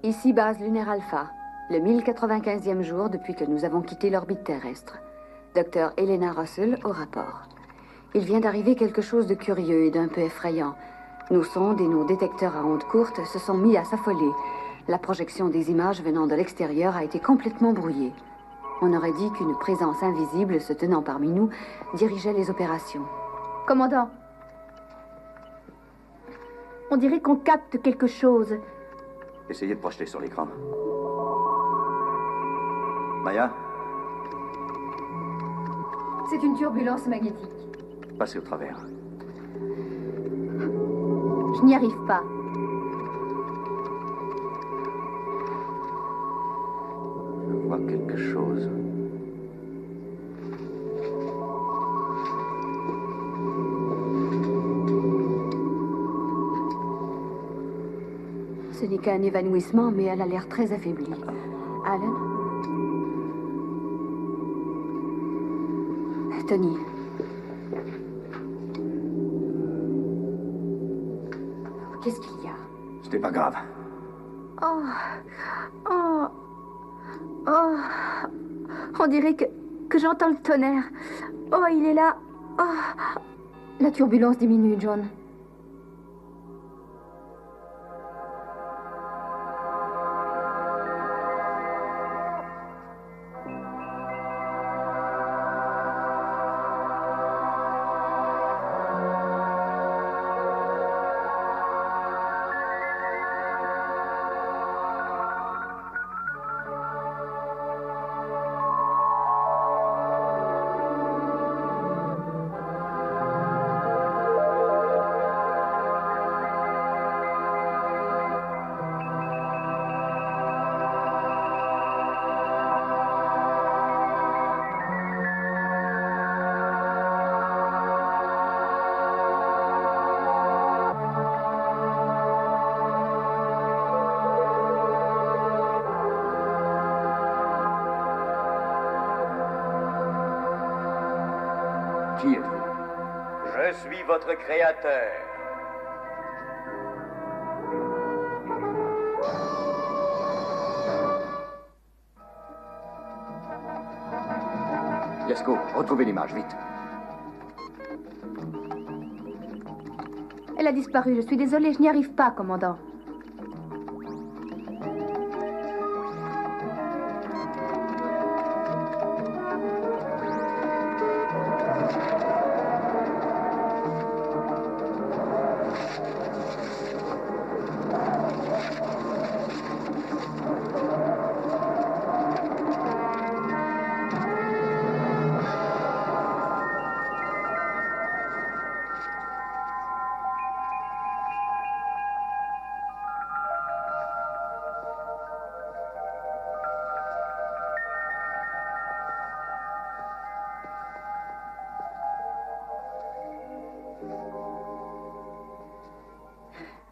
Ici base lunaire Alpha, le 1095e jour depuis que nous avons quitté l'orbite terrestre. Docteur Elena Russell au rapport. Il vient d'arriver quelque chose de curieux et d'un peu effrayant. Nos sondes et nos détecteurs à ondes courtes se sont mis à s'affoler. La projection des images venant de l'extérieur a été complètement brouillée. On aurait dit qu'une présence invisible se tenant parmi nous dirigeait les opérations. Commandant, on dirait qu'on capte quelque chose. Essayez de projeter sur l'écran. Maya? C'est une turbulence magnétique. Passez au travers. Je n'y arrive pas. Je vois quelque chose. Ce n'est qu'un évanouissement, mais elle a l'air très affaiblie. Alan? Tony. Qu'est-ce qu'il y a? C'était pas grave. Oh. Oh. Oh. On dirait que j'entends le tonnerre. Oh, il est là. Oh. La turbulence diminue, John. Qui êtes-vous? Je suis votre créateur. Yasko, retrouvez l'image, vite. Elle a disparu. Je suis désolée, je n'y arrive pas, commandant.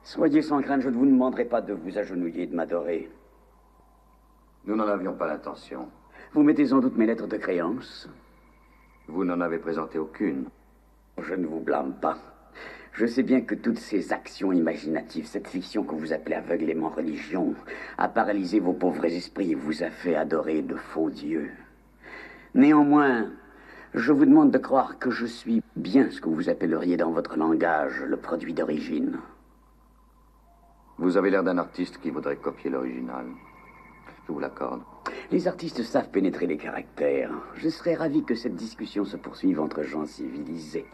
Soyez sans crainte, je ne vous demanderai pas de vous agenouiller et de m'adorer. Nous n'en avions pas l'intention. Vous mettez sans doute mes lettres de créance. Vous n'en avez présenté aucune. Je ne vous blâme pas. Je sais bien que toutes ces actions imaginatives, cette fiction que vous appelez aveuglément religion, a paralysé vos pauvres esprits et vous a fait adorer de faux dieux. Néanmoins, je vous demande de croire que je suis bien ce que vous appelleriez dans votre langage le produit d'origine. Vous avez l'air d'un artiste qui voudrait copier l'original. Je vous l'accorde. Les artistes savent pénétrer les caractères. Je serais ravi que cette discussion se poursuive entre gens civilisés.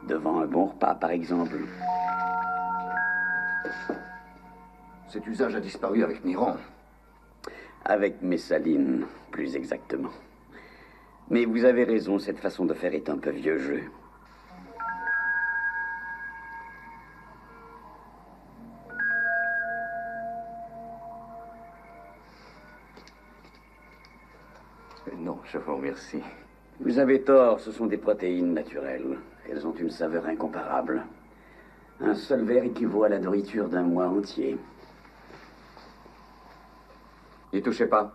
Devant un bon repas, par exemple. Cet usage a disparu avec Néron. Avec Messaline, plus exactement. Mais vous avez raison, cette façon de faire est un peu vieux jeu. Non, je vous remercie. Vous avez tort, ce sont des protéines naturelles. Elles ont une saveur incomparable. Un seul verre équivaut à la nourriture d'un mois entier. N'y touchez pas.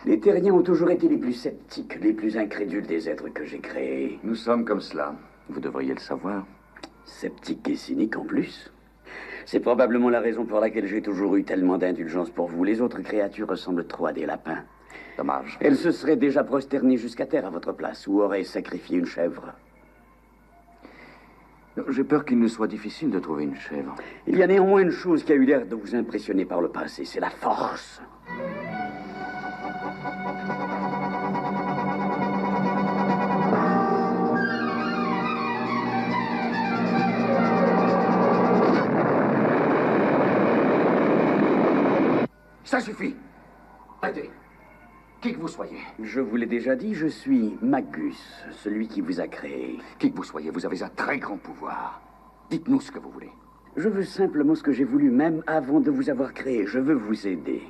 Les terriens ont toujours été les plus sceptiques, les plus incrédules des êtres que j'ai créés. Nous sommes comme cela. Vous devriez le savoir. Sceptique et cynique en plus. C'est probablement la raison pour laquelle j'ai toujours eu tellement d'indulgence pour vous. Les autres créatures ressemblent trop à des lapins. Dommage. Elles se seraient déjà prosternées jusqu'à terre à votre place, ou auraient sacrifié une chèvre. J'ai peur qu'il nous soit difficile de trouver une chèvre. Il y a néanmoins une chose qui a eu l'air de vous impressionner par le passé, c'est la force. Ça suffit. Arrêtez. Qui que vous soyez. Je vous l'ai déjà dit, je suis Magus, celui qui vous a créé. Qui que vous soyez, vous avez un très grand pouvoir. Dites-nous ce que vous voulez. Je veux simplement ce que j'ai voulu même avant de vous avoir créé. Je veux vous aider,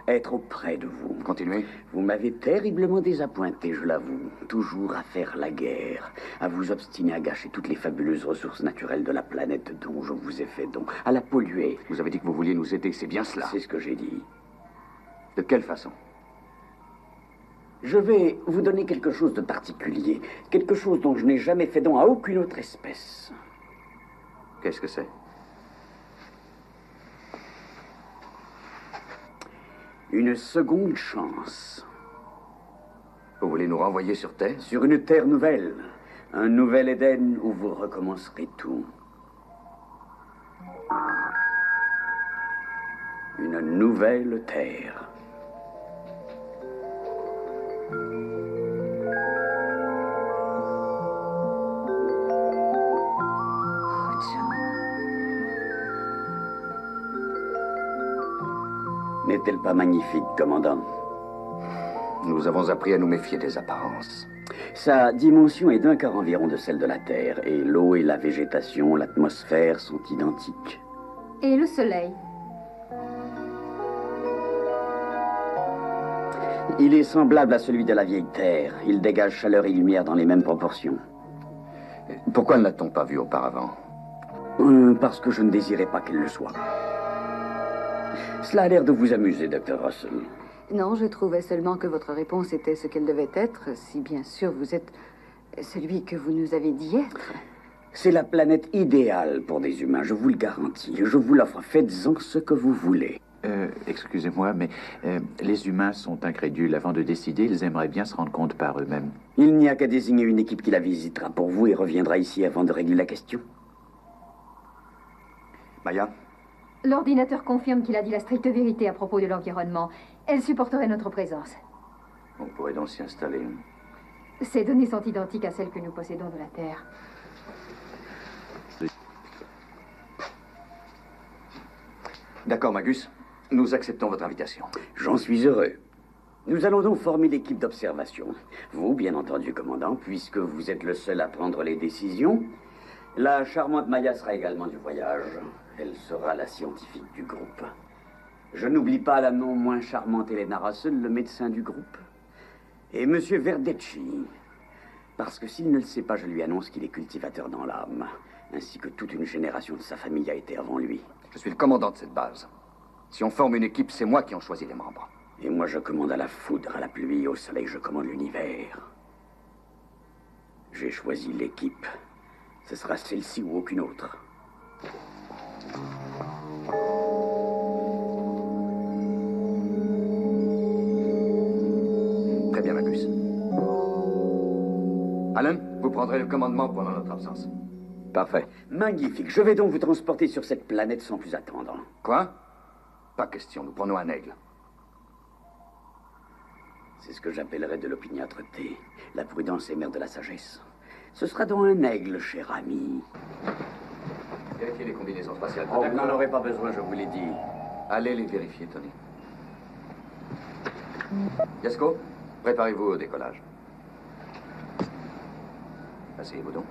être auprès de vous. Continuez. Vous m'avez terriblement désappointé, je l'avoue. Toujours à faire la guerre, à vous obstiner à gâcher toutes les fabuleuses ressources naturelles de la planète dont je vous ai fait don, à la polluer. Vous avez dit que vous vouliez nous aider, c'est bien cela. C'est ce que j'ai dit. De quelle façon? Je vais vous donner quelque chose de particulier, quelque chose dont je n'ai jamais fait don à aucune autre espèce. Qu'est-ce que c'est? Une seconde chance. Vous voulez nous renvoyer sur Terre? Sur une terre nouvelle. Un nouvel Éden où vous recommencerez tout. Une nouvelle terre. N'est-elle pas magnifique, commandant? Nous avons appris à nous méfier des apparences. Sa dimension est d'un quart environ de celle de la Terre, et l'eau et la végétation, l'atmosphère sont identiques. Et le soleil? Il est semblable à celui de la vieille Terre. Il dégage chaleur et lumière dans les mêmes proportions. Pourquoi ne l'a-t-on pas vu auparavant? Parce que je ne désirais pas qu'elle le soit. Cela a l'air de vous amuser, Dr. Russell. Non, je trouvais seulement que votre réponse était ce qu'elle devait être, si bien sûr vous êtes celui que vous nous avez dit être. C'est la planète idéale pour des humains, je vous le garantis. Je vous l'offre, faites-en ce que vous voulez. Excusez-moi, mais les humains sont incrédules. Avant de décider, ils aimeraient bien se rendre compte par eux-mêmes. Il n'y a qu'à désigner une équipe qui la visitera pour vous et reviendra ici avant de régler la question. Maya? L'ordinateur confirme qu'il a dit la stricte vérité à propos de l'environnement. Elle supporterait notre présence. On pourrait donc s'y installer. Ces données sont identiques à celles que nous possédons de la Terre. D'accord, Magus. Nous acceptons votre invitation. J'en suis heureux. Nous allons donc former l'équipe d'observation. Vous, bien entendu, commandant, puisque vous êtes le seul à prendre les décisions. La charmante Maya sera également du voyage. Elle sera la scientifique du groupe. Je n'oublie pas la non moins charmante Elena Russell, le médecin du groupe. Et Monsieur Verdecci. Parce que s'il ne le sait pas, je lui annonce qu'il est cultivateur dans l'âme. Ainsi que toute une génération de sa famille a été avant lui. Je suis le commandant de cette base. Si on forme une équipe, c'est moi qui en choisis les membres. Et moi, je commande à la foudre, à la pluie, au soleil, je commande l'univers. J'ai choisi l'équipe. Ce sera celle-ci ou aucune autre. Très bien, Magus. Alan, vous prendrez le commandement pendant notre absence. Parfait. Magnifique. Je vais donc vous transporter sur cette planète sans plus attendre. Quoi? Pas question, nous prenons un aigle. C'est ce que j'appellerais de l'opiniâtreté. La prudence est mère de la sagesse. Ce sera donc un aigle, cher ami. Vérifiez les combinaisons spatiales. Oh, vous n'en aurez pas besoin, je vous l'ai dit. Allez les vérifier, Tony. Yasko, préparez-vous au décollage. Asseyez-vous donc.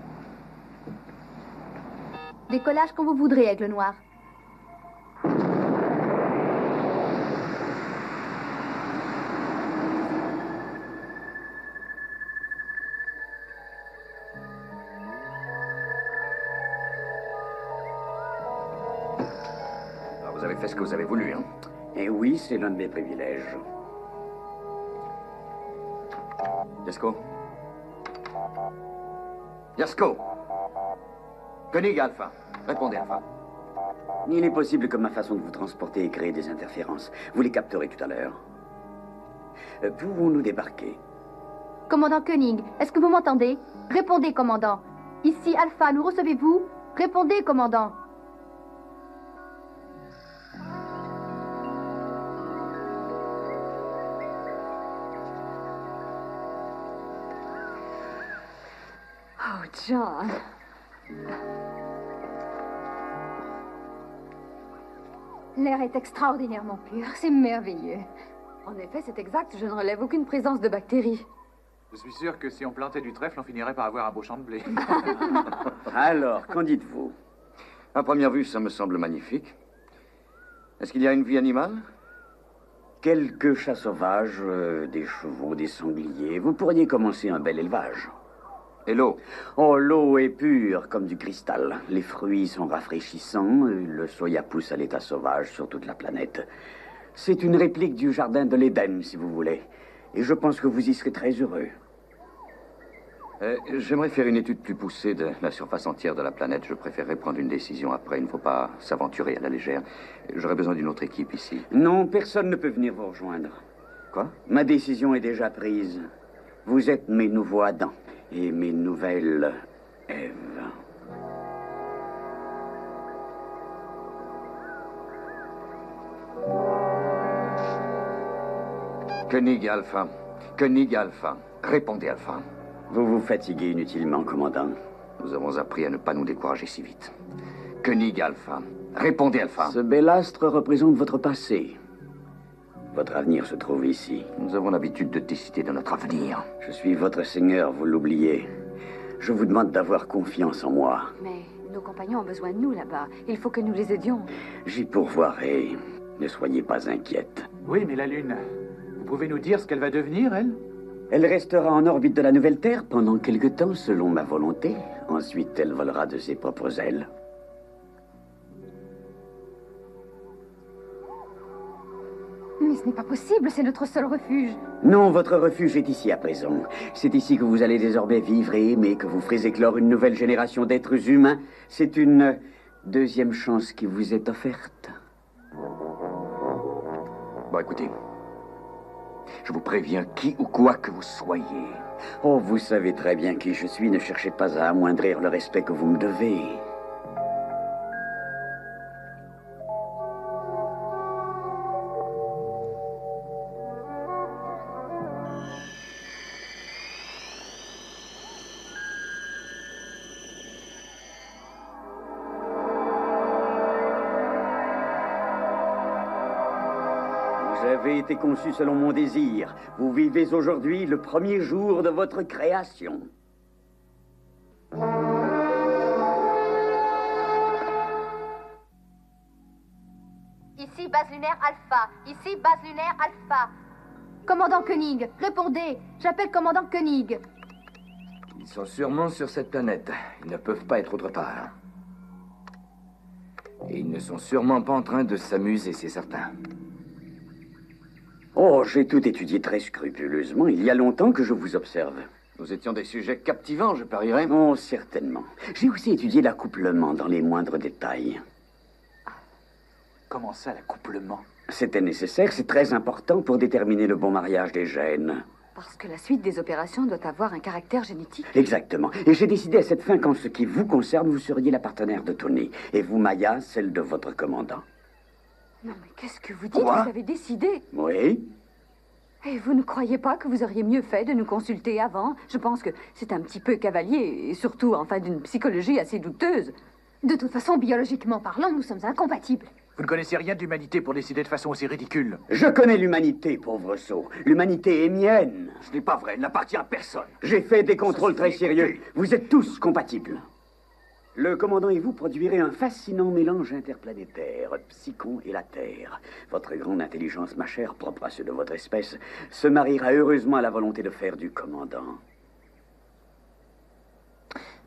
Décollage quand vous voudrez, Aigle Noir. Alors, vous avez fait ce que vous avez voulu, hein? Et oui, c'est l'un de mes privilèges. Yasko? Yasko! Koenig Alpha. Répondez, Alpha. Il est possible que ma façon de vous transporter ait créé des interférences. Vous les capterez tout à l'heure. Pouvons-nous débarquer? Commandant Koenig, est-ce que vous m'entendez? Répondez, commandant. Ici, Alpha, nous recevez-vous? Répondez, commandant. Oh, John. L'air est extraordinairement pur, c'est merveilleux. En effet, c'est exact. Je ne relève aucune présence de bactéries. Je suis sûr que si on plantait du trèfle, on finirait par avoir un beau champ de blé. Alors, qu'en dites-vous? À première vue, ça me semble magnifique. Est-ce qu'il y a une vie animale? Quelques chats sauvages, des chevaux, des sangliers. Vous pourriez commencer un bel élevage. Et l'eau? Oh, l'eau est pure comme du cristal. Les fruits sont rafraîchissants. Le soya pousse à l'état sauvage sur toute la planète. C'est une réplique du jardin de l'Éden, si vous voulez. Et je pense que vous y serez très heureux. J'aimerais faire une étude plus poussée de la surface entière de la planète. Je préférerais prendre une décision après. Il ne faut pas s'aventurer à la légère. J'aurais besoin d'une autre équipe ici. Non, personne ne peut venir vous rejoindre. Quoi? Ma décision est déjà prise. Vous êtes mes nouveaux Adam et mes nouvelles Ève. Koenig Alpha. Koenig Alpha. Répondez, Alpha. Vous vous fatiguez inutilement, commandant. Nous avons appris à ne pas nous décourager si vite. Koenig Alpha. Répondez, Alpha. Ce bel astre représente votre passé. Votre avenir se trouve ici. Nous avons l'habitude de décider de notre avenir. Je suis votre seigneur, vous l'oubliez. Je vous demande d'avoir confiance en moi. Mais nos compagnons ont besoin de nous là-bas. Il faut que nous les aidions. J'y pourvoirai. Ne soyez pas inquiète. Oui, mais la Lune, vous pouvez nous dire ce qu'elle va devenir, elle? Elle restera en orbite de la nouvelle Terre pendant quelque temps, selon ma volonté. Ensuite, elle volera de ses propres ailes. Mais ce n'est pas possible, c'est notre seul refuge. Non, votre refuge est ici à présent. C'est ici que vous allez désormais vivre et aimer, que vous ferez éclore une nouvelle génération d'êtres humains. C'est une deuxième chance qui vous est offerte. Bon, écoutez. Je vous préviens, qui ou quoi que vous soyez. Oh, vous savez très bien qui je suis. Ne cherchez pas à amoindrir le respect que vous me devez. Vous avez été conçu selon mon désir. Vous vivez aujourd'hui le premier jour de votre création. Ici, base lunaire Alpha. Ici, base lunaire Alpha. Commandant Koenig, répondez. J'appelle commandant Koenig. Ils sont sûrement sur cette planète. Ils ne peuvent pas être autre part. Et ils ne sont sûrement pas en train de s'amuser, c'est certain. Oh, j'ai tout étudié très scrupuleusement. Il y a longtemps que je vous observe. Nous étions des sujets captivants, je parierais. Oh, certainement. J'ai aussi étudié l'accouplement dans les moindres détails. Comment ça, l'accouplement? C'était nécessaire, c'est très important pour déterminer le bon mariage des gènes. Parce que la suite des opérations doit avoir un caractère génétique. Exactement. Et j'ai décidé à cette fin qu'en ce qui vous concerne, vous seriez la partenaire de Tony. Et vous, Maya, celle de votre commandant. Non, mais qu'est-ce que vous dites? Quoi? Vous avez décidé. Oui? Et vous ne croyez pas que vous auriez mieux fait de nous consulter avant? Je pense que c'est un petit peu cavalier, et surtout, enfin, d'une psychologie assez douteuse. De toute façon, biologiquement parlant, nous sommes incompatibles. Vous ne connaissez rien de l'humanité pour décider de façon aussi ridicule. Je connais l'humanité, pauvre sot. L'humanité est mienne. Ce n'est pas vrai, elle n'appartient à personne. J'ai fait des contrôles très sérieux. Vous êtes tous compatibles. Le commandant et vous produirez un fascinant mélange interplanétaire, Psychon et la Terre. Votre grande intelligence, ma chère, propre à ceux de votre espèce, se mariera heureusement à la volonté de faire du commandant.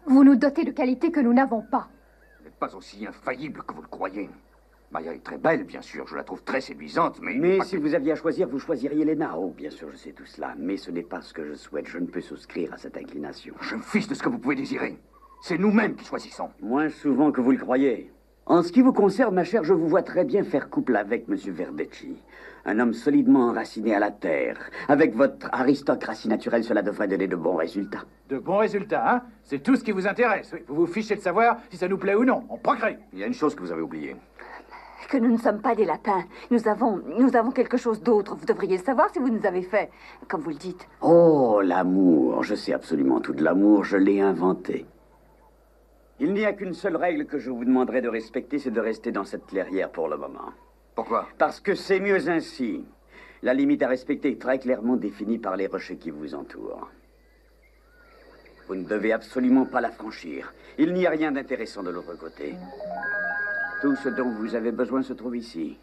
Vous nous dotez de qualités que nous n'avons pas. Vous n'êtes pas aussi infaillible que vous le croyez. Maya est très belle, bien sûr. Je la trouve très séduisante, mais... Mais si vous aviez à choisir, vous choisiriez Lena. Oh, bien sûr, je sais tout cela. Mais ce n'est pas ce que je souhaite. Je ne peux souscrire à cette inclination. Je me fiche de ce que vous pouvez désirer. C'est nous-mêmes qui choisissons. Moins souvent que vous le croyez. En ce qui vous concerne, ma chère, je vous vois très bien faire couple avec M. Verdecci. Un homme solidement enraciné à la terre. Avec votre aristocratie naturelle, cela devrait donner de bons résultats. De bons résultats, hein? C'est tout ce qui vous intéresse. Oui. Vous vous fichez de savoir si ça nous plaît ou non. On procrée. Il y a une chose que vous avez oubliée. Que nous ne sommes pas des lapins. Nous avons quelque chose d'autre. Vous devriez le savoir si vous nous avez fait, comme vous le dites. Oh, l'amour. Je sais absolument tout de l'amour. Je l'ai inventé. Il n'y a qu'une seule règle que je vous demanderai de respecter, c'est de rester dans cette clairière pour le moment. Pourquoi? Parce que c'est mieux ainsi. La limite à respecter est très clairement définie par les rochers qui vous entourent. Vous ne devez absolument pas la franchir. Il n'y a rien d'intéressant de l'autre côté. Tout ce dont vous avez besoin se trouve ici.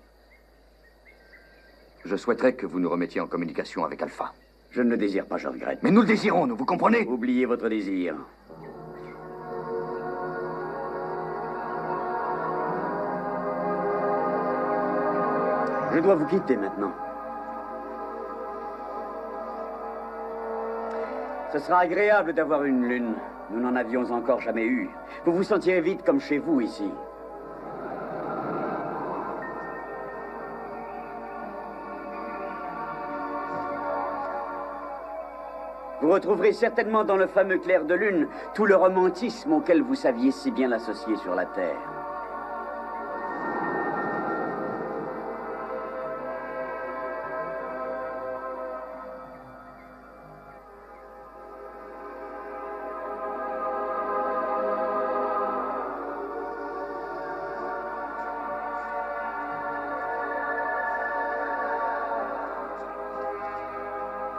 Je souhaiterais que vous nous remettiez en communication avec Alpha. Je ne le désire pas, je regrette. Mais nous le désirons, nous, vous comprenez? Oubliez votre désir. Je dois vous quitter maintenant. Ce sera agréable d'avoir une lune. Nous n'en avions encore jamais eu. Vous vous sentirez vite comme chez vous ici. Vous retrouverez certainement dans le fameux clair de lune tout le romantisme auquel vous saviez si bien l'associer sur la Terre.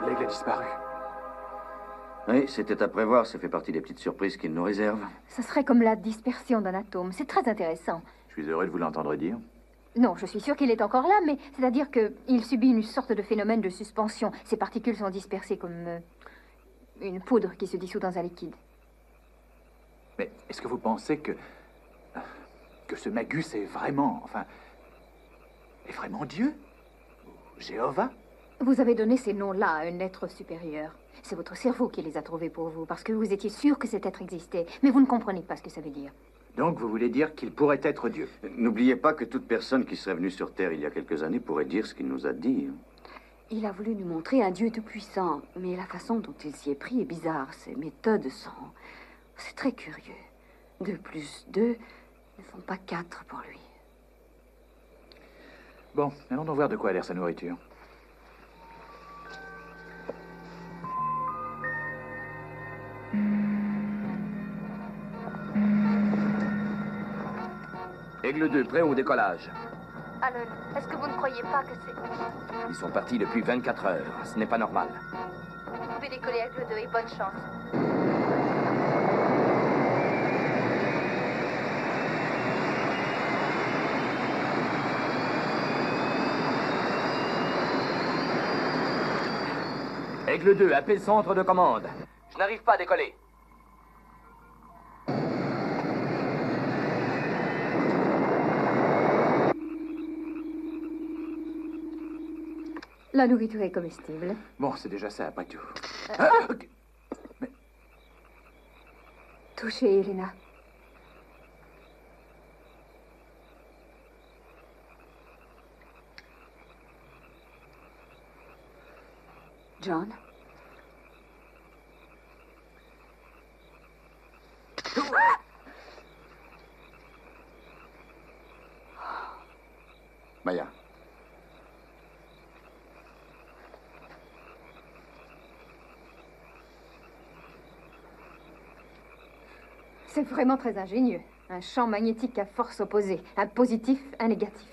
L'aigle a disparu. Oui, c'était à prévoir, ça fait partie des petites surprises qu'il nous réserve. Ce serait comme la dispersion d'un atome. C'est très intéressant. Je suis heureux de vous l'entendre dire. Non, je suis sûre qu'il est encore là, mais c'est-à-dire qu'il subit une sorte de phénomène de suspension. Ces particules sont dispersées comme une poudre qui se dissout dans un liquide. Mais est-ce que vous pensez que ce Magus est vraiment, est vraiment Dieu? Jéhovah? Vous avez donné ces noms-là à un être supérieur. C'est votre cerveau qui les a trouvés pour vous, parce que vous étiez sûr que cet être existait. Mais vous ne comprenez pas ce que ça veut dire. Donc vous voulez dire qu'il pourrait être Dieu? N'oubliez pas que toute personne qui serait venue sur Terre il y a quelques années pourrait dire ce qu'il nous a dit. Il a voulu nous montrer un Dieu tout-puissant, mais la façon dont il s'y est pris est bizarre. Ses méthodes sont... C'est très curieux. 2 plus 2 ne font pas 4 pour lui. Bon, allons donc voir de quoi a l'air sa nourriture. Aigle 2, prêt au décollage. Alan, est-ce que vous ne croyez pas que c'est... Ils sont partis depuis 24 heures. Ce n'est pas normal. Vous pouvez décoller Aigle 2 et bonne chance. Aigle 2, appelle centre de commande. Je n'arrive pas à décoller. La nourriture est comestible. Bon, c'est déjà ça, après tout. Ok. Touchez, Elena. John? Maya. C'est vraiment très ingénieux. Un champ magnétique à force opposée. Un positif, un négatif.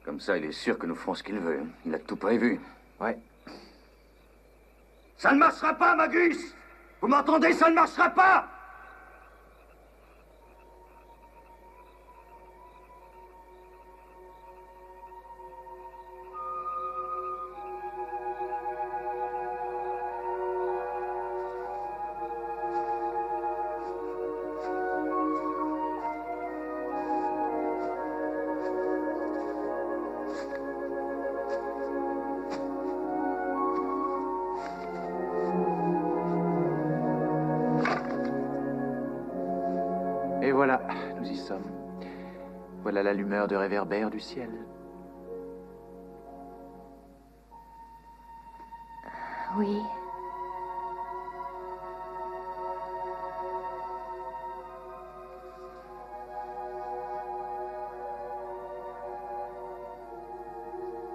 Comme ça, il est sûr que nous ferons ce qu'il veut. Il a tout prévu. Ouais. Ça ne marchera pas, Magus! Vous m'entendez? Ça ne marchera pas! voilà, nous y sommes. Voilà l'allumeur de réverbère du ciel. Oui.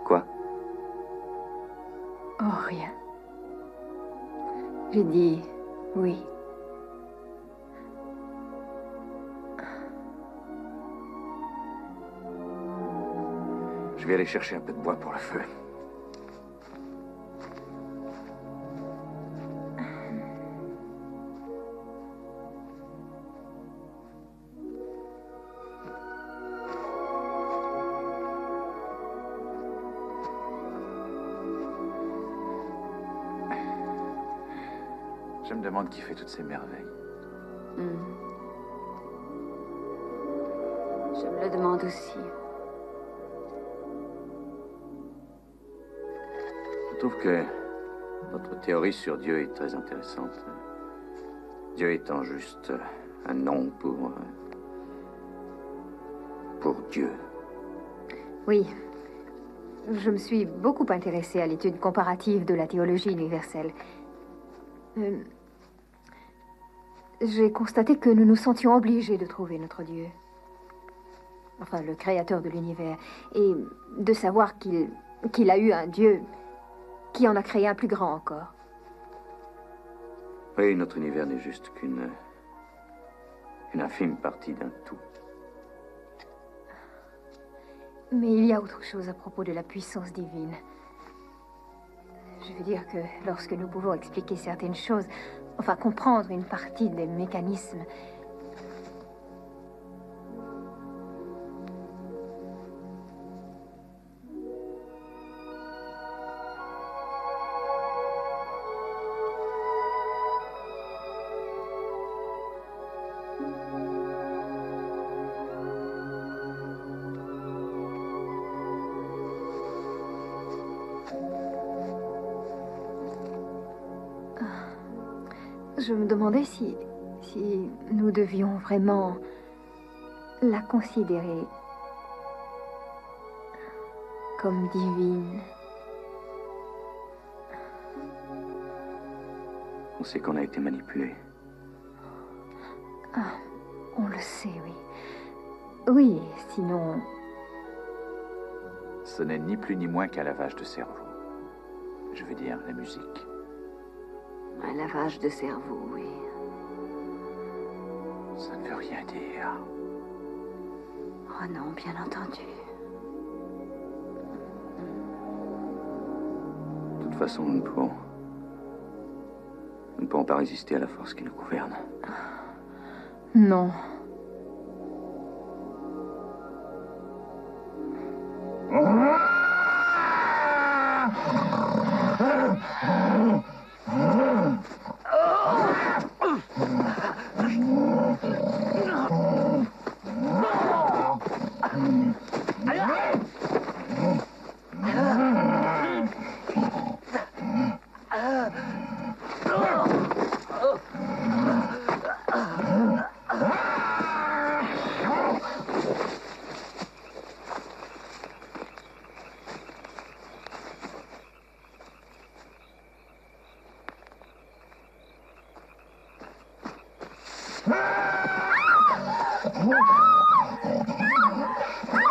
Quoi? Oh, rien. J'ai dit oui. Je vais aller chercher un peu de bois pour le feu. Je me demande qui fait toutes ces merveilles. Je me le demande aussi. Je trouve que votre théorie sur Dieu est très intéressante. Dieu étant juste un nom pour Dieu. Oui. Je me suis beaucoup intéressée à l'étude comparative de la théologie universelle. J'ai constaté que nous nous sentions obligés de trouver notre Dieu. Enfin, le créateur de l'univers. Et de savoir qu'il a eu un Dieu qui en a créé un plus grand encore. Oui, notre univers n'est juste qu'une infime partie d'un tout. Mais il y a autre chose à propos de la puissance divine. Je veux dire que lorsque nous pouvons expliquer certaines choses, enfin comprendre une partie des mécanismes, je me demandais si nous devions vraiment la considérer comme divine. On sait qu'on a été manipulé. Ah, on le sait, oui. Oui, sinon... Ce n'est ni plus ni moins qu'un lavage de cerveau. Je veux dire, la musique. Un lavage de cerveau, oui. Ça ne veut rien dire. Oh non, bien entendu. De toute façon, nous ne pourrons pas résister à la force qui nous gouverne. Non.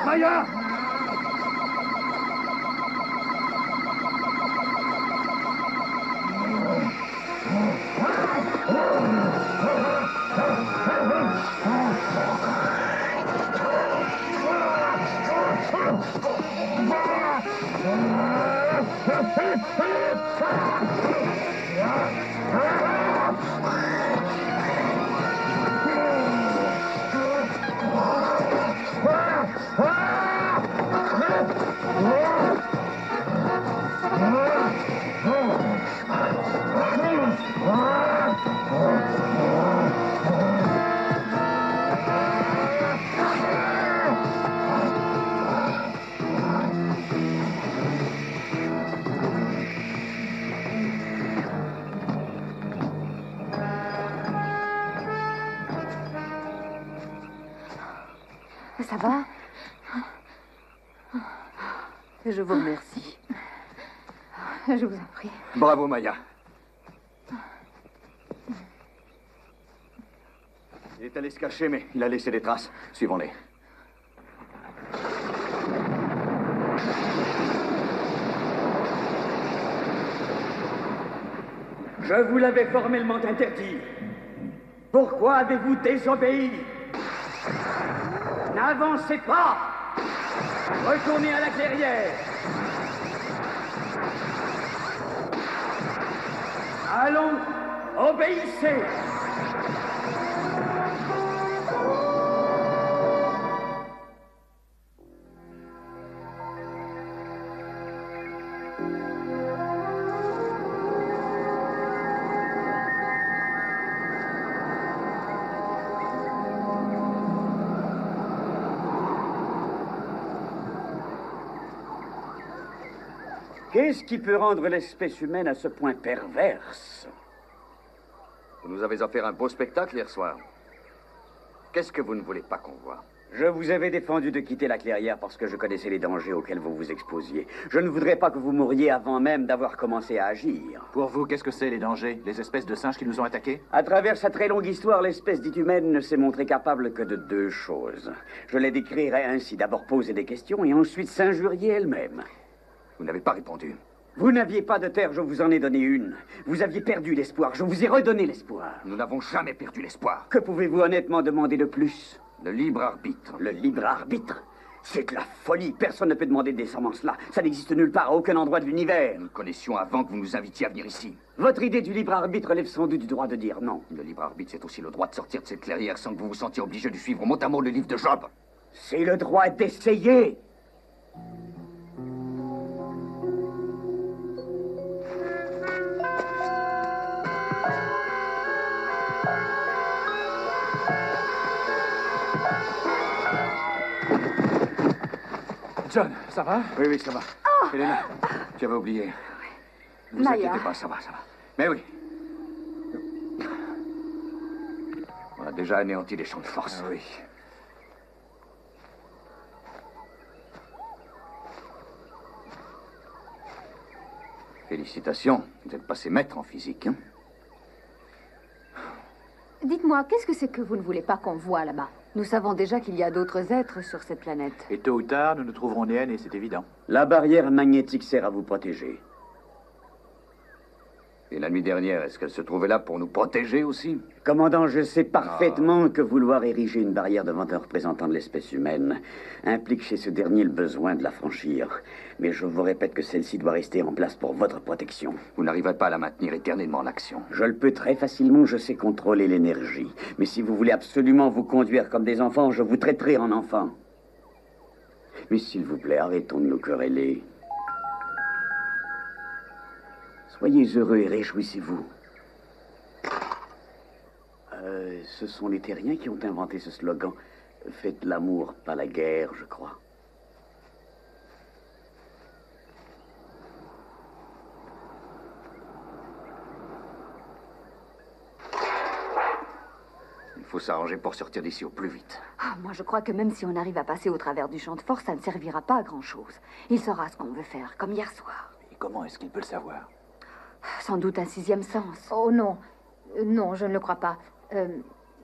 Maya! Ça va? Je vous remercie. Je vous en prie. Bravo, Maya. Il est allé se cacher, mais il a laissé des traces. Suivons-les. Je vous l'avais formellement interdit. Pourquoi avez-vous désobéi? N'avancez pas! Retournez à la clairière! Allons, obéissez! Qu'est-ce qui peut rendre l'espèce humaine à ce point perverse? Vous nous avez offert un beau spectacle hier soir. Qu'est-ce que vous ne voulez pas qu'on voie? Je vous avais défendu de quitter la clairière parce que je connaissais les dangers auxquels vous vous exposiez. Je ne voudrais pas que vous mouriez avant même d'avoir commencé à agir. Pour vous, qu'est-ce que c'est, les dangers? Les espèces de singes qui nous ont attaqués? À travers sa très longue histoire, l'espèce dite humaine ne s'est montrée capable que de deux choses. Je les décrirais ainsi. D'abord poser des questions et ensuite s'injurier elle-même. Vous n'avez pas répondu. Vous n'aviez pas de terre, je vous en ai donné une. Vous aviez perdu l'espoir, je vous ai redonné l'espoir. Nous n'avons jamais perdu l'espoir. Que pouvez-vous honnêtement demander de plus? Le libre arbitre. Le libre arbitre? C'est de la folie. Personne ne peut demander des semences-là. Ça n'existe nulle part, à aucun endroit de l'univers. Nous le connaissions avant que vous nous invitiez à venir ici. Votre idée du libre arbitre lève sans doute du droit de dire non. Le libre arbitre, c'est aussi le droit de sortir de cette clairière sans que vous vous sentiez obligé de suivre mot à mot le livre de Job. C'est le droit d'essayer. John, ça va? Oui, oui, ça va. Elena, tu avais oublié. Ne vous Maya. inquiétez pas, ça va, ça va. Mais oui. On a déjà anéanti les champs de force. Ah oui. Félicitations, vous êtes passé maître en physique, hein? Dites-moi, qu'est-ce que c'est que vous ne voulez pas qu'on voit là-bas? Nous savons déjà qu'il y a d'autres êtres sur cette planète. Et tôt ou tard, nous nous trouverons Néen et c'est évident. La barrière magnétique sert à vous protéger. Et la nuit dernière, est-ce qu'elle se trouvait là pour nous protéger aussi? Commandant, je sais parfaitement que vouloir ériger une barrière devant un représentant de l'espèce humaine implique chez ce dernier le besoin de la franchir. Mais je vous répète que celle-ci doit rester en place pour votre protection. Vous n'arriverez pas à la maintenir éternellement en action. Je le peux très facilement, je sais contrôler l'énergie. Mais si vous voulez absolument vous conduire comme des enfants, je vous traiterai en enfant. Mais s'il vous plaît, arrêtons de nous quereller. Soyez heureux et réjouissez-vous. Ce sont les terriens qui ont inventé ce slogan. Faites l'amour, pas la guerre, je crois. Il faut s'arranger pour sortir d'ici au plus vite. Ah, moi, je crois que même si on arrive à passer au travers du champ de force, ça ne servira pas à grand-chose. Il saura ce qu'on veut faire, comme hier soir. Et comment est-ce qu'il peut le savoir? Sans doute un sixième sens. Oh non. Non, je ne le crois pas.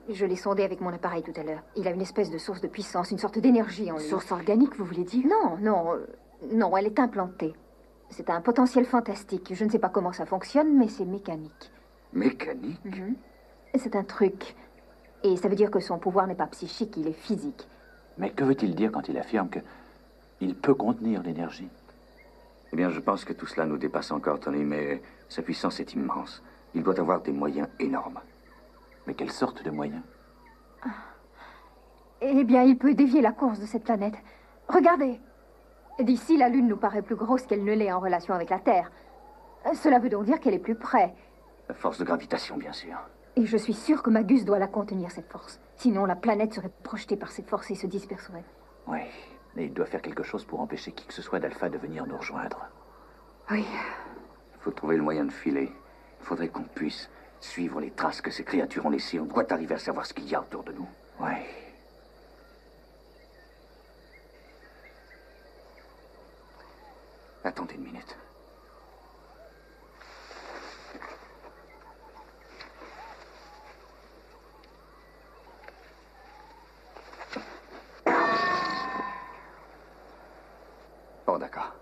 Je l'ai sondé avec mon appareil tout à l'heure. Il a une espèce de source de puissance, une sorte d'énergie en lui. Source organique, vous voulez dire? Non, elle est implantée. C'est un potentiel fantastique. Je ne sais pas comment ça fonctionne, mais c'est mécanique. Mécanique? C'est un truc. Et ça veut dire que son pouvoir n'est pas psychique, il est physique. Mais que veut-il dire quand il affirme que il peut contenir l'énergie? Eh bien, je pense que tout cela nous dépasse encore, Tony, mais sa puissance est immense. Il doit avoir des moyens énormes. Mais quelle sorte de moyens? Eh bien, il peut dévier la course de cette planète. Regardez. D'ici, la Lune nous paraît plus grosse qu'elle ne l'est en relation avec la Terre. Cela veut donc dire qu'elle est plus près. La force de gravitation, bien sûr. Et je suis sûre que Magus doit la contenir, cette force. Sinon, la planète serait projetée par cette force et se disperserait. Oui, mais il doit faire quelque chose pour empêcher qui que ce soit d'Alpha de venir nous rejoindre. Oui. Il faut trouver le moyen de filer. Il faudrait qu'on puisse suivre les traces que ces créatures ont laissées. On doit arriver à savoir ce qu'il y a autour de nous. Oui. Attendez une minute. Bon, d'accord.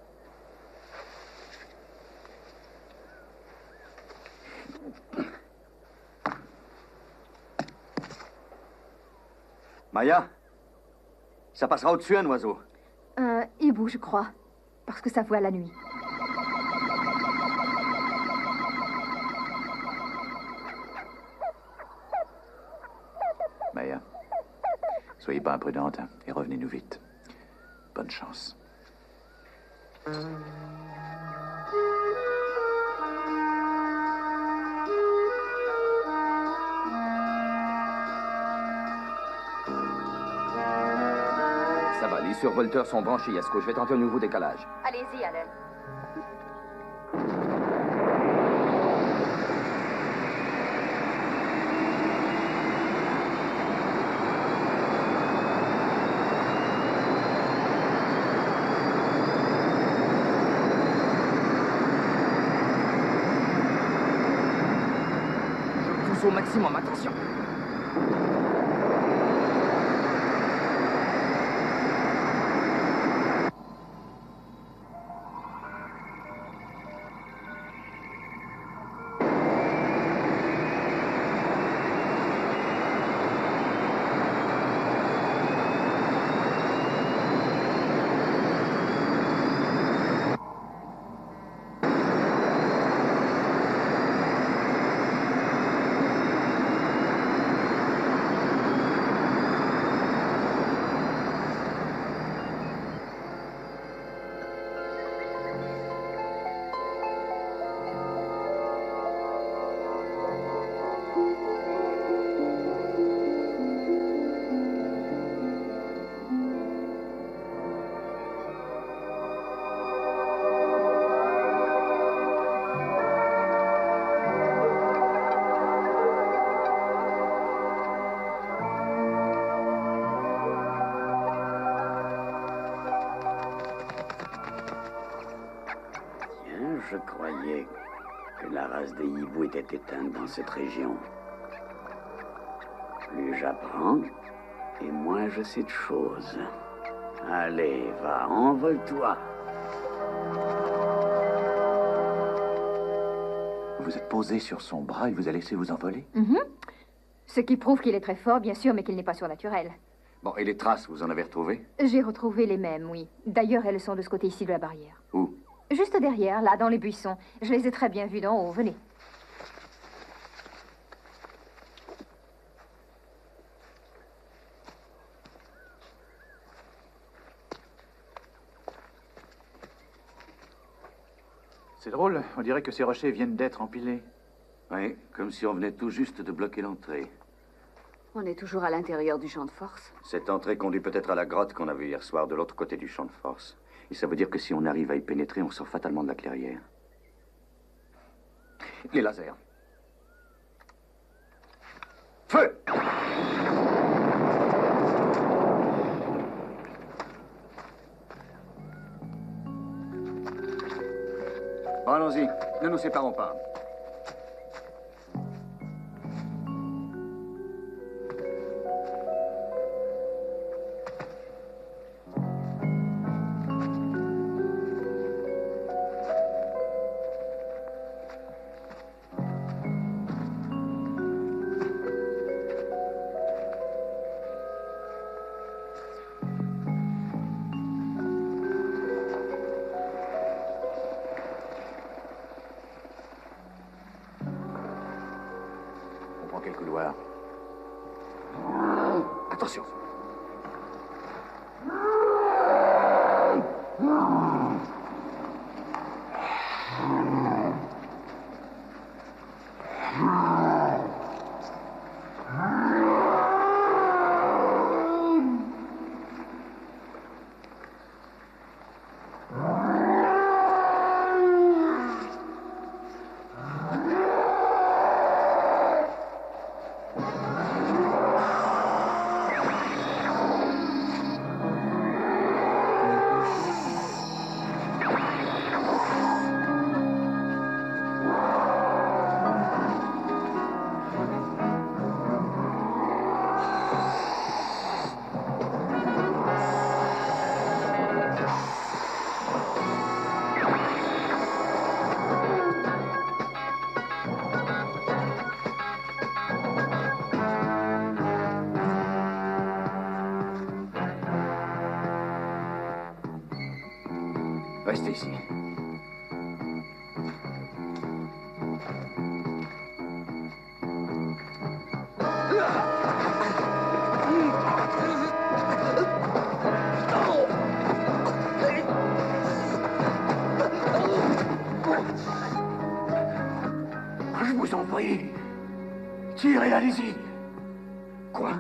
Maya, ça passera au-dessus un oiseau. Hibou, je crois. Parce que ça voit la nuit. Maya, soyez pas imprudente et revenez-nous vite. Bonne chance. Ça va, les survolteurs sont branchés, Yasko. Je vais tenter un nouveau décalage. Allez-y, Allen. Je pousse au maximum, attention. Je croyais que la race des hiboux était éteinte dans cette région. Plus j'apprends, et moins je sais de choses. Allez, va, envole-toi. Vous êtes posé sur son bras et vous a laissé vous envoler? Ce qui prouve qu'il est très fort, bien sûr, mais qu'il n'est pas surnaturel. Bon, et les traces, vous en avez retrouvé? J'ai retrouvé les mêmes, oui. D'ailleurs, elles sont de ce côté ici de la barrière. Où? Juste derrière, là, dans les buissons. Je les ai très bien vues d'en haut. Venez. C'est drôle, on dirait que ces rochers viennent d'être empilés. Oui, comme si on venait tout juste de bloquer l'entrée. On est toujours à l'intérieur du champ de force. Cette entrée conduit peut-être à la grotte qu'on a vue hier soir de l'autre côté du champ de force. Et ça veut dire que si on arrive à y pénétrer, on sort fatalement de la clairière. Les lasers. Feu! Bon, allons-y. Ne nous séparons pas. On prend quel couloir? Attention. Restez ici. Je vous en prie. Tirez, allez-y. Quoi?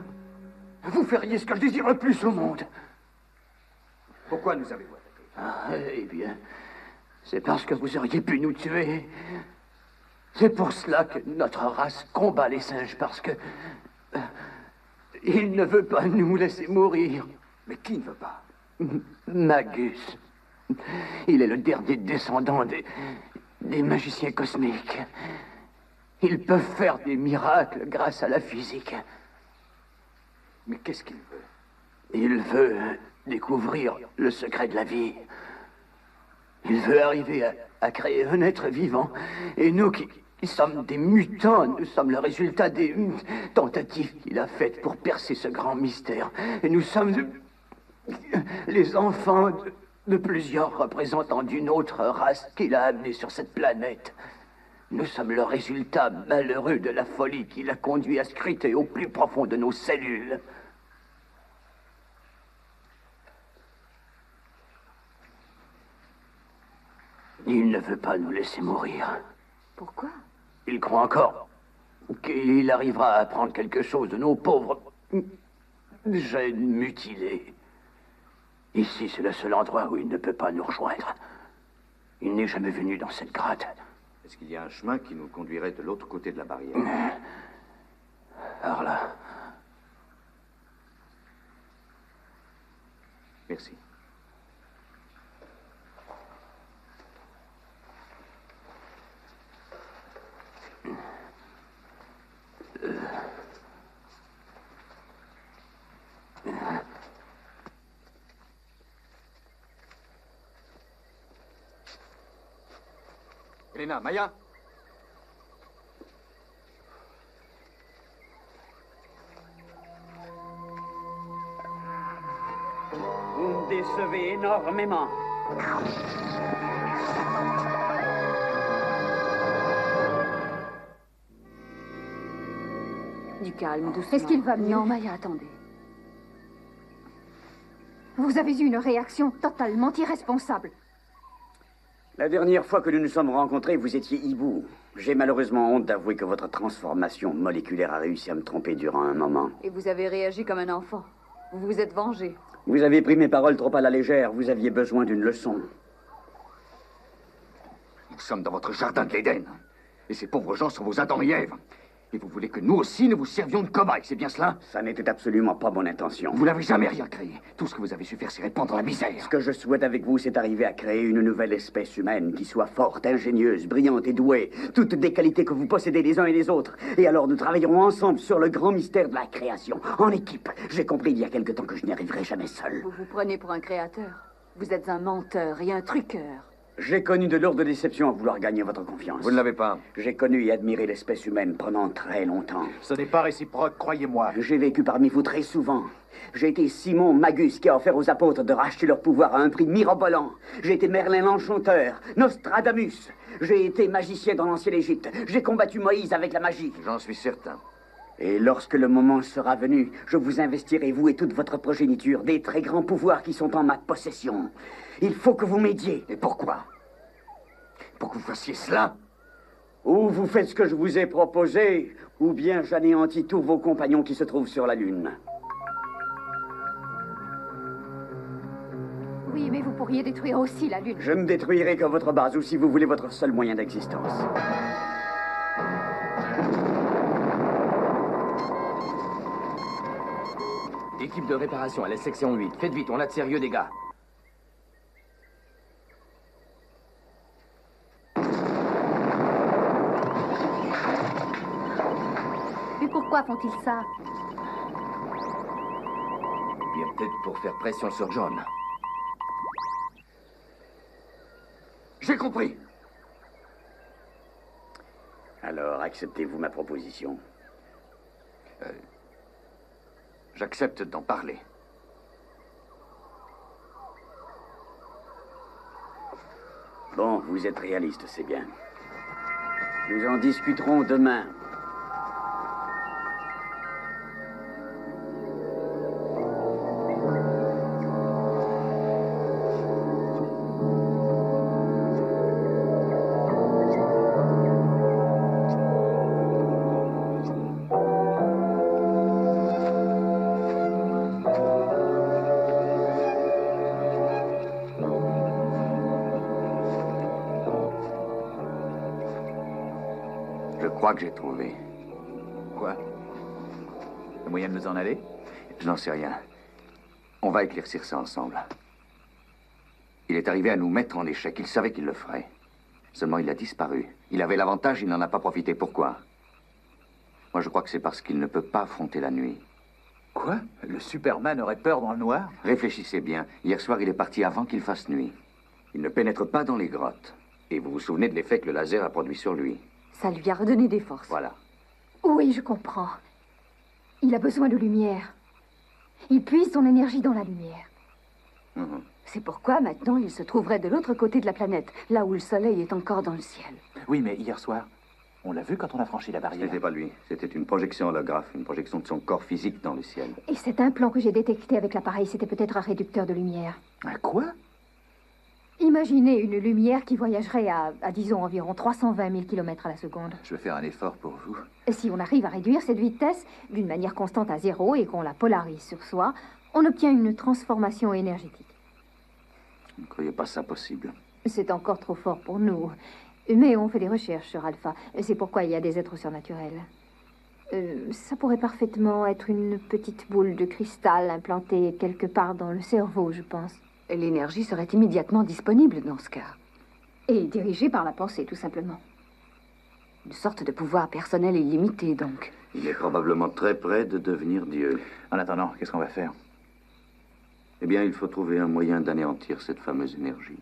Vous feriez ce que je désire le plus au monde. Pourquoi nous avez-vous attaqué? Eh bien, c'est parce que vous auriez pu nous tuer. C'est pour cela que notre race combat les singes, parce que... il ne veut pas nous laisser mourir. Mais qui ne veut pas? Magus. Il est le dernier descendant des magiciens cosmiques. Ils peuvent faire des miracles grâce à la physique. Mais qu'est-ce qu'il veut? Il veut découvrir le secret de la vie. Il veut arriver à créer un être vivant. Et nous qui sommes des mutants, nous sommes le résultat des tentatives qu'il a faites pour percer ce grand mystère. Et nous sommes les enfants de plusieurs représentants d'une autre race qu'il a amenée sur cette planète. Nous sommes le résultat malheureux de la folie qui l'a conduit à scruter au plus profond de nos cellules. Il ne veut pas nous laisser mourir. Pourquoi? Il croit encore qu'il arrivera à apprendre quelque chose de nos pauvres gènes mutilés. Ici, c'est le seul endroit où il ne peut pas nous rejoindre. Il n'est jamais venu dans cette grotte. Est-ce qu'il y a un chemin qui nous conduirait de l'autre côté de la barrière? Par là. Merci. Elena, Maya. Vous me décevez énormément. Du calme, doucement. Est-ce qu'il va mieux? Non, Maya, attendez. Vous avez eu une réaction totalement irresponsable. La dernière fois que nous nous sommes rencontrés, vous étiez hibou. J'ai malheureusement honte d'avouer que votre transformation moléculaire a réussi à me tromper durant un moment. Et vous avez réagi comme un enfant. Vous vous êtes vengé. Vous avez pris mes paroles trop à la légère. Vous aviez besoin d'une leçon. Nous sommes dans votre jardin de l'Éden. Et ces pauvres gens sont vos Adam et Ève. Et vous voulez que nous aussi, nous vous servions de cobayes, c'est bien cela? Ça n'était absolument pas mon intention. Vous n'avez jamais rien créé. Tout ce que vous avez su faire, c'est répandre la misère. Ce que je souhaite avec vous, c'est arriver à créer une nouvelle espèce humaine qui soit forte, ingénieuse, brillante et douée. Toutes des qualités que vous possédez les uns et les autres. Et alors, nous travaillerons ensemble sur le grand mystère de la création, en équipe. J'ai compris il y a quelque temps que je n'y arriverai jamais seul. Vous vous prenez pour un créateur. Vous êtes un menteur et un truqueur. J'ai connu de lourdes déceptions à vouloir gagner votre confiance. Vous ne l'avez pas. J'ai connu et admiré l'espèce humaine pendant très longtemps. Ce n'est pas réciproque, croyez-moi. J'ai vécu parmi vous très souvent. J'ai été Simon Magus qui a offert aux apôtres de racheter leur pouvoir à un prix mirobolant. J'ai été Merlin l'Enchanteur, Nostradamus. J'ai été magicien dans l'ancienne Égypte. J'ai combattu Moïse avec la magie. J'en suis certain. Et lorsque le moment sera venu, je vous investirai, vous et toute votre progéniture, des très grands pouvoirs qui sont en ma possession. Il faut que vous m'aidiez. Et pourquoi? Pour que vous fassiez cela? Ou vous faites ce que je vous ai proposé, ou bien j'anéantis tous vos compagnons qui se trouvent sur la Lune. Oui, mais vous pourriez détruire aussi la Lune. Je ne détruirai que votre base, ou si vous voulez, votre seul moyen d'existence. Équipe de réparation à la section 8. Faites vite, on a de sérieux dégâts. Mais pourquoi font-ils ça? Bien peut-être pour faire pression sur John. J'ai compris. Alors, acceptez-vous ma proposition? J'accepte d'en parler. Bon, vous êtes réaliste, c'est bien. Nous en discuterons demain. Je crois que j'ai trouvé. Quoi? Le moyen de nous en aller? Je n'en sais rien. On va éclaircir ça ensemble. Il est arrivé à nous mettre en échec. Il savait qu'il le ferait. Seulement, il a disparu. Il avait l'avantage, il n'en a pas profité. Pourquoi? Moi, je crois que c'est parce qu'il ne peut pas affronter la nuit. Quoi? Le Superman aurait peur dans le noir? Réfléchissez bien. Hier soir, il est parti avant qu'il fasse nuit. Il ne pénètre pas dans les grottes. Et vous vous souvenez de l'effet que le laser a produit sur lui? Ça lui a redonné des forces. Voilà. Oui, je comprends. Il a besoin de lumière. Il puise son énergie dans la lumière. Mhm. C'est pourquoi maintenant il se trouverait de l'autre côté de la planète, là où le soleil est encore dans le ciel. Oui, mais hier soir, on l'a vu quand on a franchi la Ce barrière. n'était pas lui. C'était une projection holographe, une projection de son corps physique dans le ciel. Et cet implant que j'ai détecté avec l'appareil, c'était peut-être un réducteur de lumière. Un quoi? Imaginez une lumière qui voyagerait à disons, environ 320 000 km à la seconde. Je vais faire un effort pour vous. Et si on arrive à réduire cette vitesse d'une manière constante à zéro et qu'on la polarise sur soi, on obtient une transformation énergétique. Vous ne croyez pas ça possible? C'est encore trop fort pour nous. Mais on fait des recherches sur Alpha. C'est pourquoi il y a des êtres surnaturels. Ça pourrait parfaitement être une petite boule de cristal implantée quelque part dans le cerveau, je pense. L'énergie serait immédiatement disponible dans ce cas. Et dirigée par la pensée, tout simplement. Une sorte de pouvoir personnel illimité, donc. Il est probablement très près de devenir Dieu. En attendant, qu'est-ce qu'on va faire? Eh bien, il faut trouver un moyen d'anéantir cette fameuse énergie.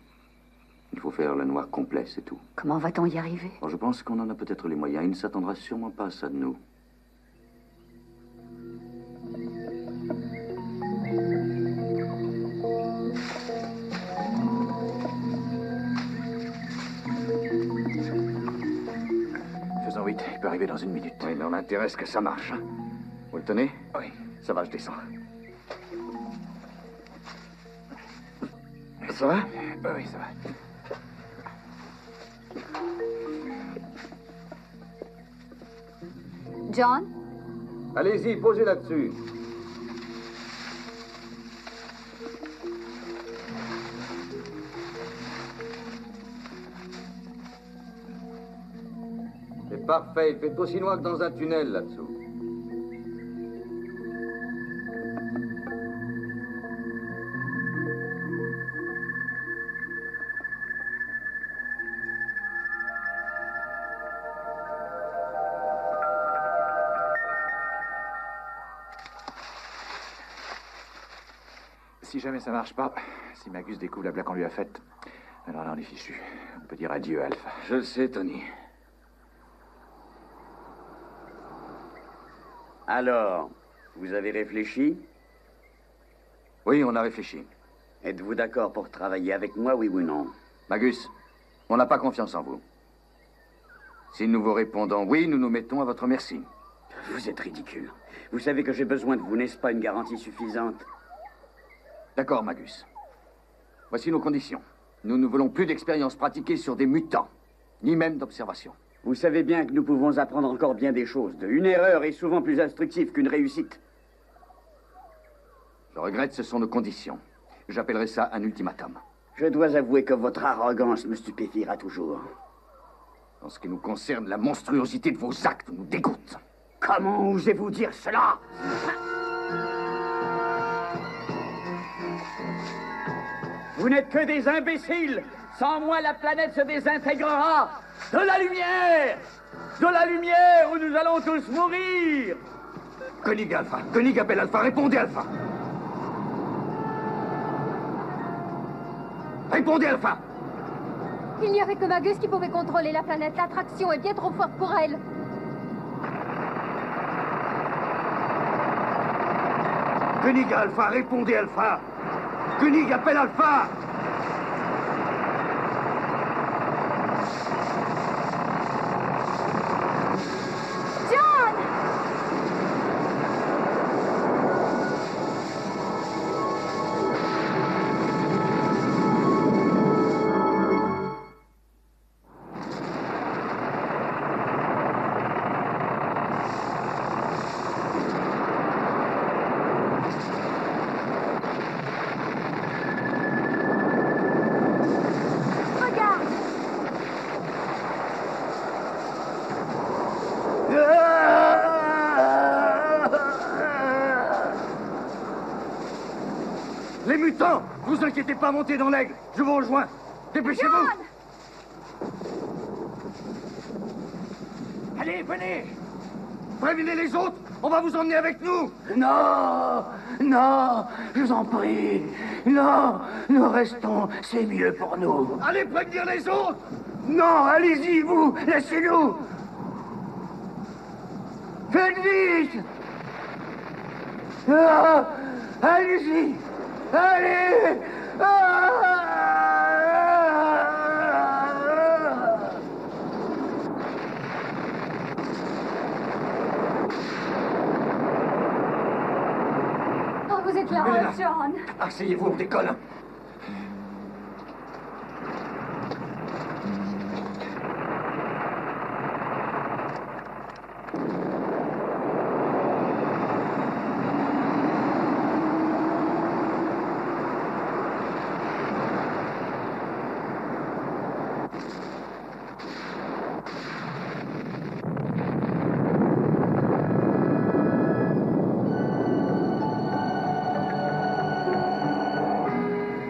Il faut faire le noir complet, c'est tout. Comment va-t-on y arriver? Alors, je pense qu'on en a peut-être les moyens. Il ne s'attendra sûrement pas à ça de nous. Faisons vite, il peut arriver dans une minute. Oui, mais on a intérêt à ce que ça marche. Vous le tenez? Oui. Ça va, je descends. Ça va? Oui, ça va. John? Allez-y, posez là-dessus. C'est parfait, il fait aussi noir que dans un tunnel là-dessous. Si jamais ça marche pas, si Magus découvre la blague qu'on lui a faite, alors là on est fichu. On peut dire adieu, Alpha. Je le sais, Tony. Alors, vous avez réfléchi? Oui, on a réfléchi. Êtes-vous d'accord pour travailler avec moi, oui ou non? Magus, on n'a pas confiance en vous. Si nous vous répondons oui, nous nous mettons à votre merci. Vous êtes ridicule. Vous savez que j'ai besoin de vous, n'est-ce pas une garantie suffisante? D'accord, Magus. Voici nos conditions. Nous ne voulons plus d'expériences pratiquées sur des mutants, ni même d'observation. Vous savez bien que nous pouvons apprendre encore bien des choses. Une erreur est souvent plus instructive qu'une réussite. Je regrette, ce sont nos conditions. J'appellerai ça un ultimatum. Je dois avouer que votre arrogance me stupéfiera toujours. En ce qui nous concerne, la monstruosité de vos actes nous dégoûte. Comment osez-vous dire cela? Vous n'êtes que des imbéciles. Sans moi, la planète se désintégrera. De la lumière! De la lumière où nous allons tous mourir! Koenig Alpha, Koenig appelle Alpha, répondez Alpha! Répondez Alpha! Il n'y avait que Magus qui pouvait contrôler la planète. L'attraction est bien trop forte pour elle. Koenig Alpha, répondez Alpha! Koenig appelle Alpha! Vous inquiétez pas, montez dans l'aigle. Je vous rejoins. Dépêchez-vous. Allez, venez. Prévenez les autres. On va vous emmener avec nous. Non, non, je vous en prie. Non, nous restons, c'est mieux pour nous. Allez prévenir les autres. Non, allez-y, vous, laissez-nous. Faites vite. Ah, allez-y, allez. Oh, vous êtes là, Elena. John. Asseyez-vous, on décolle.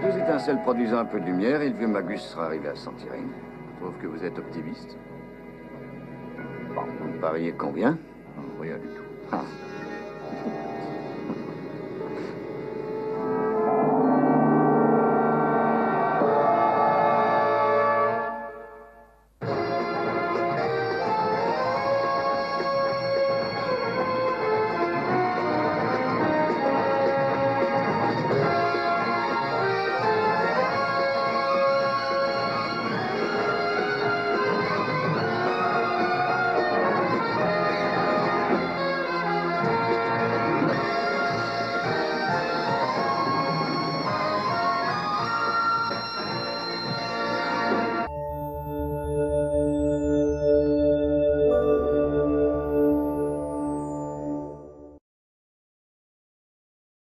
Deux étincelles produisant un peu de lumière et le vieux Magus sera arrivé à s'en tirer. Je trouve que vous êtes optimiste. Bon, vous pariez combien? Non, rien du tout. Ah.